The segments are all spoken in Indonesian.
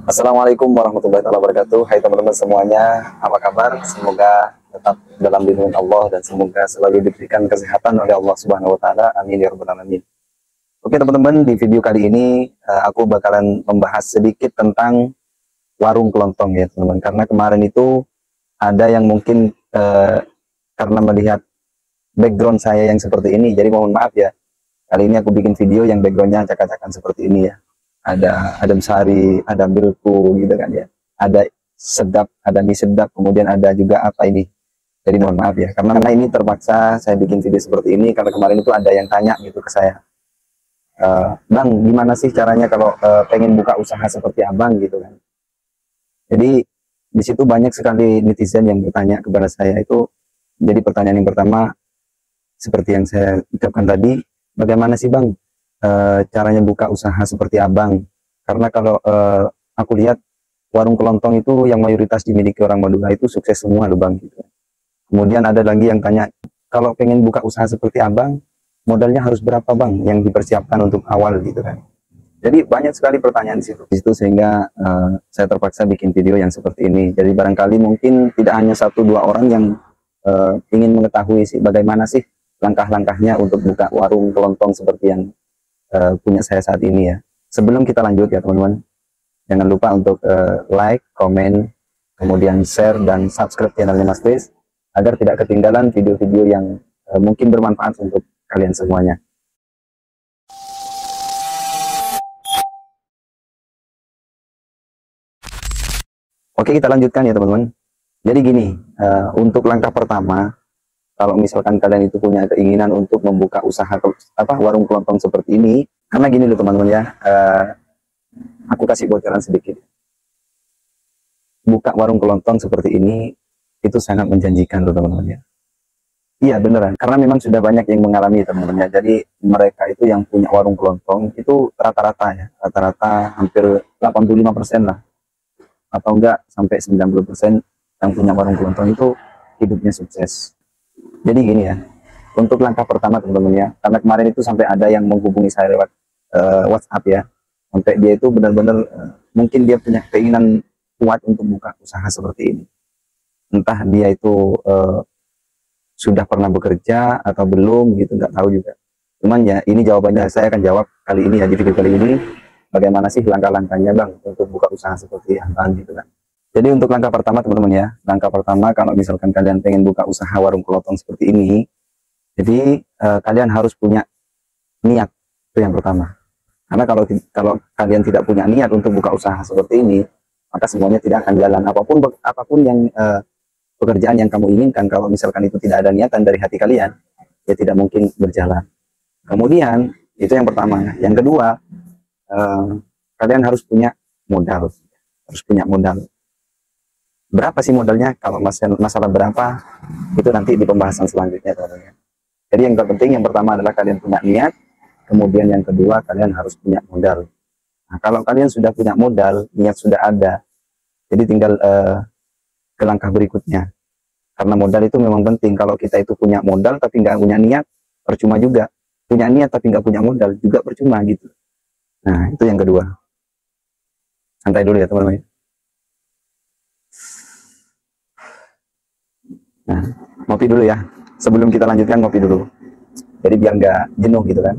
Assalamualaikum warahmatullahi wabarakatuh. Hai teman-teman semuanya, apa kabar? Semoga tetap dalam lindungan Allah dan semoga selalu diberikan kesehatan oleh Allah Subhanahu wa taala. Amin ya rabbal alamin. Oke teman-teman, di video kali ini aku bakalan membahas sedikit tentang warung kelontong ya teman-teman. Karena kemarin itu ada yang mungkin karena melihat background saya yang seperti ini, jadi mohon maaf ya. Kali ini aku bikin video yang backgroundnya acak-acakan seperti ini ya. Ada adem sari, ada milku gitu kan ya. Ada sedap, ada mie sedap, kemudian ada juga apa ini. Jadi mohon maaf ya, karena ini terpaksa saya bikin video seperti ini karena kemarin itu ada yang tanya gitu ke saya. Bang, gimana sih caranya kalau pengen buka usaha seperti abang gitu kan. Jadi di situ banyak sekali netizen yang bertanya kepada saya itu. Jadi pertanyaan yang pertama seperti yang saya ucapkan tadi, bagaimana sih bang caranya buka usaha seperti abang? Karena kalau aku lihat warung kelontong itu yang mayoritas dimiliki orang Madura itu sukses semua loh bang gitu. Kemudian ada lagi yang tanya, kalau pengen buka usaha seperti abang, modalnya harus berapa bang yang dipersiapkan untuk awal gitu kan. Jadi banyak sekali pertanyaan di situ sehingga saya terpaksa bikin video yang seperti ini. Jadi barangkali mungkin tidak hanya satu dua orang yang ingin mengetahui sih bagaimana sih langkah-langkahnya untuk buka warung kelontong seperti yang punya saya saat ini ya. Sebelum kita lanjut ya teman-teman, jangan lupa untuk like, komen, kemudian share dan subscribe channelnya Mas Kris agar tidak ketinggalan video-video yang mungkin bermanfaat untuk kalian semuanya. Oke, kita lanjutkan ya teman-teman. Jadi gini, untuk langkah pertama, kalau misalkan kalian itu punya keinginan untuk membuka usaha warung kelontong seperti ini, karena gini loh teman-teman ya, aku kasih bocoran sedikit. Buka warung kelontong seperti ini itu sangat menjanjikan loh teman-teman ya. Iya beneran, karena memang sudah banyak yang mengalami teman-teman ya. Jadi mereka itu yang punya warung kelontong itu rata-rata ya, rata-rata hampir 85% lah, atau enggak sampai 90% yang punya warung kelontong itu hidupnya sukses. Jadi gini ya, untuk langkah pertama teman-teman ya, karena kemarin itu sampai ada yang menghubungi saya lewat WhatsApp ya, sampai dia itu benar-benar mungkin dia punya keinginan kuat untuk buka usaha seperti ini. Entah dia itu sudah pernah bekerja atau belum gitu, nggak tahu juga. Cuman ya ini jawabannya saya akan jawab kali ini ya, di video kali ini, bagaimana sih langkah-langkahnya bang untuk buka usaha seperti abang gitu kan. Jadi untuk langkah pertama teman-teman ya, langkah pertama kalau misalkan kalian pengen buka usaha warung kelontong seperti ini, jadi kalian harus punya niat, itu yang pertama. Karena kalau kalian tidak punya niat untuk buka usaha seperti ini, maka semuanya tidak akan jalan. Apapun yang pekerjaan yang kamu inginkan, kalau misalkan itu tidak ada niatan dari hati kalian, ya tidak mungkin berjalan. Kemudian itu yang pertama. Yang kedua, kalian harus punya modal, harus punya modal. Berapa sih modalnya? Kalau masalah berapa itu nanti di pembahasan selanjutnya teman-teman. Jadi yang terpenting yang pertama adalah kalian punya niat, kemudian yang kedua kalian harus punya modal. Nah, kalau kalian sudah punya modal, niat sudah ada, jadi tinggal ke langkah berikutnya. Karena modal itu memang penting. Kalau kita itu punya modal tapi nggak punya niat, percuma juga. Punya niat tapi nggak punya modal juga percuma gitu. Nah itu yang kedua. Santai dulu ya teman-teman. Nah, ngopi dulu ya. Sebelum kita lanjutkan ngopi dulu. Jadi biar nggak jenuh gitu kan.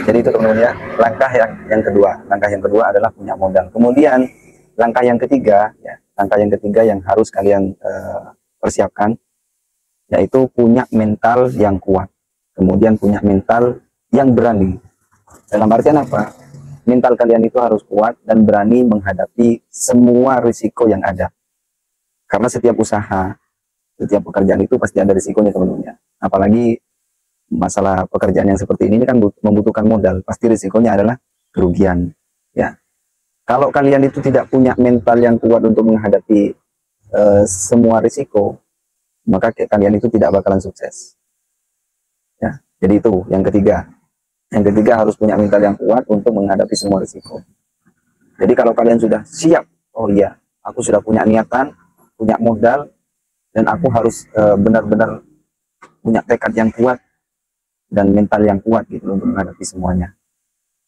Jadi itu teman-teman ya. Yang kedua. Langkah yang kedua adalah punya modal. Kemudian langkah yang ketiga ya. Langkah yang ketiga yang harus kalian persiapkan yaitu punya mental yang kuat. Kemudian punya mental yang berani. Dalam artian apa? Mental kalian itu harus kuat dan berani menghadapi semua risiko yang ada. Karena setiap usaha, setiap pekerjaan itu pasti ada risikonya teman-teman ya. Apalagi masalah pekerjaan yang seperti ini kan membutuhkan modal. Pasti risikonya adalah kerugian. Ya. Kalau kalian itu tidak punya mental yang kuat untuk menghadapi semua risiko, maka kalian itu tidak bakalan sukses. Ya. Jadi itu yang ketiga. Yang ketiga harus punya mental yang kuat untuk menghadapi semua risiko. Jadi kalau kalian sudah siap, oh iya, aku sudah punya niatan, punya modal, dan aku harus benar-benar punya tekad yang kuat dan mental yang kuat gitu untuk menghadapi semuanya.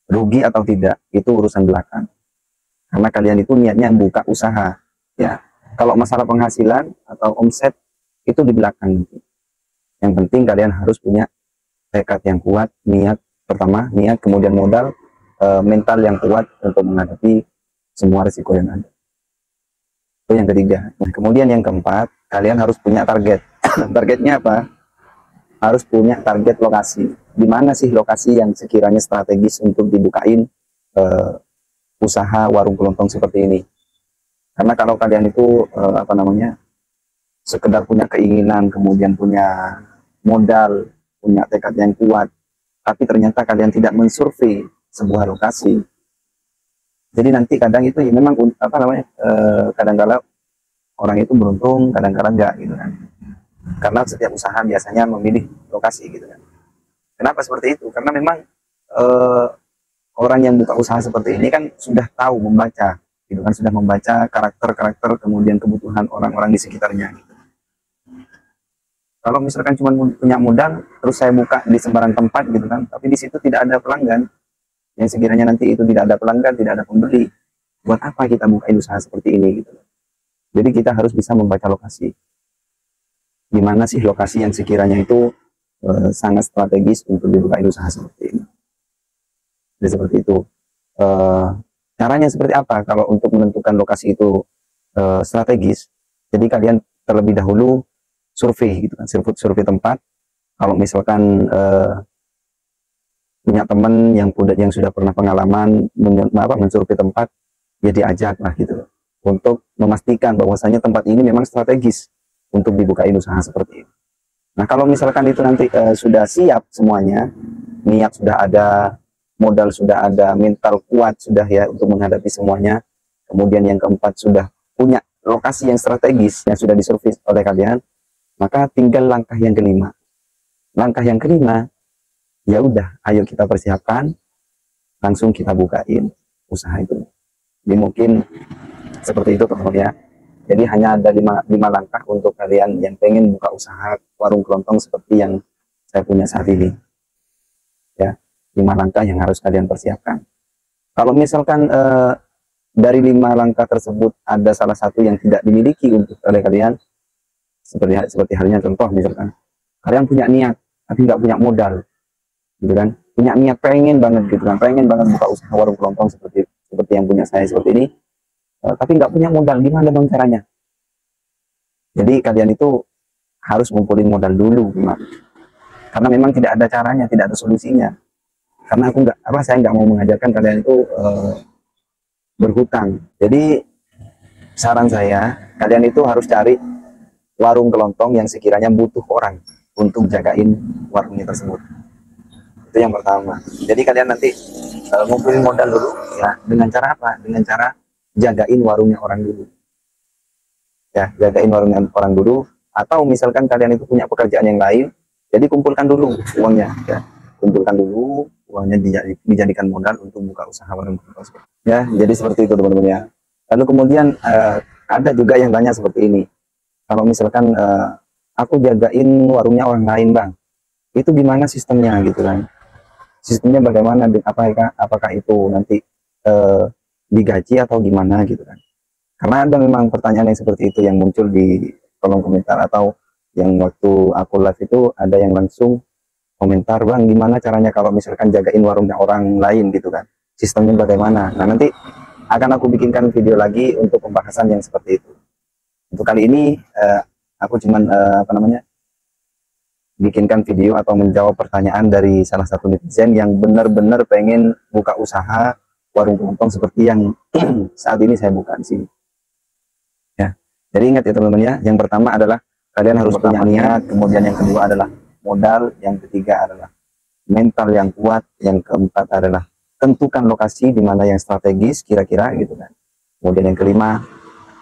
Rugi atau tidak itu urusan belakang, karena kalian itu niatnya buka usaha ya. Kalau masalah penghasilan atau omset itu di belakang. Yang penting kalian harus punya tekad yang kuat, niat pertama, niat, kemudian modal, mental yang kuat untuk menghadapi semua risiko yang ada. Itu yang ketiga. Nah, kemudian yang keempat, kalian harus punya target. Targetnya apa? Harus punya target lokasi. Di mana sih lokasi yang sekiranya strategis untuk dibukain usaha warung kelontong seperti ini? Karena kalau kalian itu sekedar punya keinginan, kemudian punya modal, punya tekad yang kuat, tapi ternyata kalian tidak mensurvei sebuah lokasi. Jadi nanti kadang itu ya memang kadang-kala orang itu beruntung, kadang-kala enggak gitu kan. Karena setiap usaha biasanya memilih lokasi gitu kan. Kenapa seperti itu? Karena memang orang yang buka usaha seperti ini kan sudah tahu membaca gitu kan, sudah membaca karakter-karakter kemudian kebutuhan orang-orang di sekitarnya gitu. Kalau misalkan cuma punya modal terus saya buka di sembarang tempat gitu kan, tapi di situ tidak ada pelanggan, yang sekiranya nanti itu tidak ada pelanggan, tidak ada pembeli, buat apa kita buka usaha seperti ini gitu. Jadi kita harus bisa membaca lokasi. Di mana sih lokasi yang sekiranya itu sangat strategis untuk dibuka usaha seperti ini. Jadi seperti itu. Caranya seperti apa kalau untuk menentukan lokasi itu strategis? Jadi kalian terlebih dahulu survei gitu kan, survei tempat. Kalau misalkan punya teman yang sudah pernah pengalaman mensurvei tempat, ya diajak lah gitu untuk memastikan bahwasanya tempat ini memang strategis untuk dibukain usaha seperti ini. Nah, kalau misalkan itu nanti sudah siap semuanya, niat sudah ada, modal sudah ada, mental kuat sudah ya untuk menghadapi semuanya, kemudian yang keempat sudah punya lokasi yang strategis yang sudah disurvei oleh kalian, maka tinggal langkah yang kelima. Langkah yang kelima, ya udah, ayo kita persiapkan, langsung kita bukain usaha itu. Jadi mungkin seperti itu teman-teman ya. Jadi hanya ada lima langkah untuk kalian yang pengen buka usaha warung kelontong seperti yang saya punya saat ini. Ya, 5 langkah yang harus kalian persiapkan. Kalau misalkan dari 5 langkah tersebut ada salah satu yang tidak dimiliki untuk oleh kalian, seperti halnya contoh misalkan kalian punya niat tapi nggak punya modal, gitu kan? Punya niat pengen banget gitu kan, pengen banget buka usaha warung kelontong seperti yang punya saya seperti ini. Tapi nggak punya modal, gimana dong caranya? Jadi kalian itu harus ngumpulin modal dulu, karena memang tidak ada caranya, tidak ada solusinya. Karena saya nggak mau mengajarkan kalian itu berhutang. Jadi saran saya, kalian itu harus cari warung kelontong yang sekiranya butuh orang untuk jagain warungnya tersebut. Itu yang pertama. Jadi kalian nanti ngumpulin modal dulu, ya. Dengan cara apa? Dengan cara jagain warungnya orang dulu, ya, jagain warungnya orang dulu. Atau misalkan kalian itu punya pekerjaan yang lain, jadi kumpulkan dulu uangnya, ya, kumpulkan dulu uangnya, dijadikan modal untuk buka usaha warung kelontong, ya. Jadi seperti itu teman-teman ya. Lalu kemudian ada juga yang tanya seperti ini, kalau misalkan aku jagain warungnya orang lain bang, itu gimana sistemnya gitu kan? Sistemnya bagaimana? Apakah itu nanti digaji atau gimana gitu kan? Karena ada memang pertanyaan yang seperti itu yang muncul di kolom komentar, atau yang waktu aku live itu ada yang langsung komentar, bang gimana caranya kalau misalkan jagain warungnya orang lain gitu kan, sistemnya bagaimana? Nah, nanti akan aku bikinkan video lagi untuk pembahasan yang seperti itu. Untuk kali ini aku cuman bikinkan video atau menjawab pertanyaan dari salah satu netizen yang benar-benar pengen buka usaha warung kelontong seperti yang saat ini saya buka di sini. Ya, jadi ingat ya teman-teman ya. Yang pertama adalah kalian harus punya niat, kemudian yang kedua adalah modal, yang ketiga adalah mental yang kuat, yang keempat adalah tentukan lokasi di mana yang strategis kira-kira gitu kan. Kemudian yang kelima,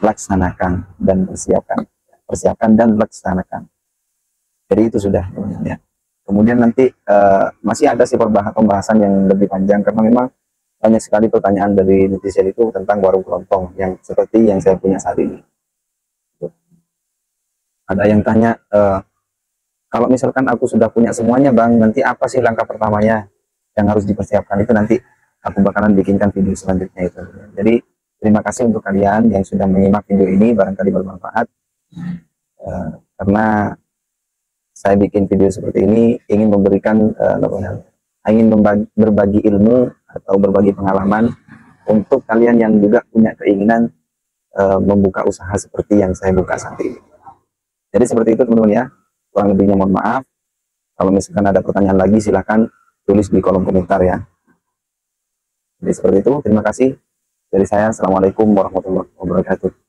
laksanakan dan persiapkan dan laksanakan. Jadi itu sudah teman-teman ya. Kemudian nanti masih ada sih pembahasan yang lebih panjang, karena memang banyak sekali pertanyaan dari netizen itu tentang warung kelontong yang seperti yang saya punya saat ini. Ada yang tanya Kalau misalkan aku sudah punya semuanya Bang, nanti apa sih langkah pertamanya yang harus dipersiapkan, itu nanti aku bakalan bikinkan video selanjutnya itu. Jadi terima kasih untuk kalian yang sudah menyimak video ini, barangkali bermanfaat. Karena saya bikin video seperti ini ingin memberikan berbagi ilmu atau berbagi pengalaman untuk kalian yang juga punya keinginan membuka usaha seperti yang saya buka saat ini. Jadi seperti itu teman-teman ya, kurang lebihnya mohon maaf. Kalau misalkan ada pertanyaan lagi silahkan tulis di kolom komentar ya. Jadi seperti itu, terima kasih dari saya. Assalamualaikum warahmatullahi wabarakatuh.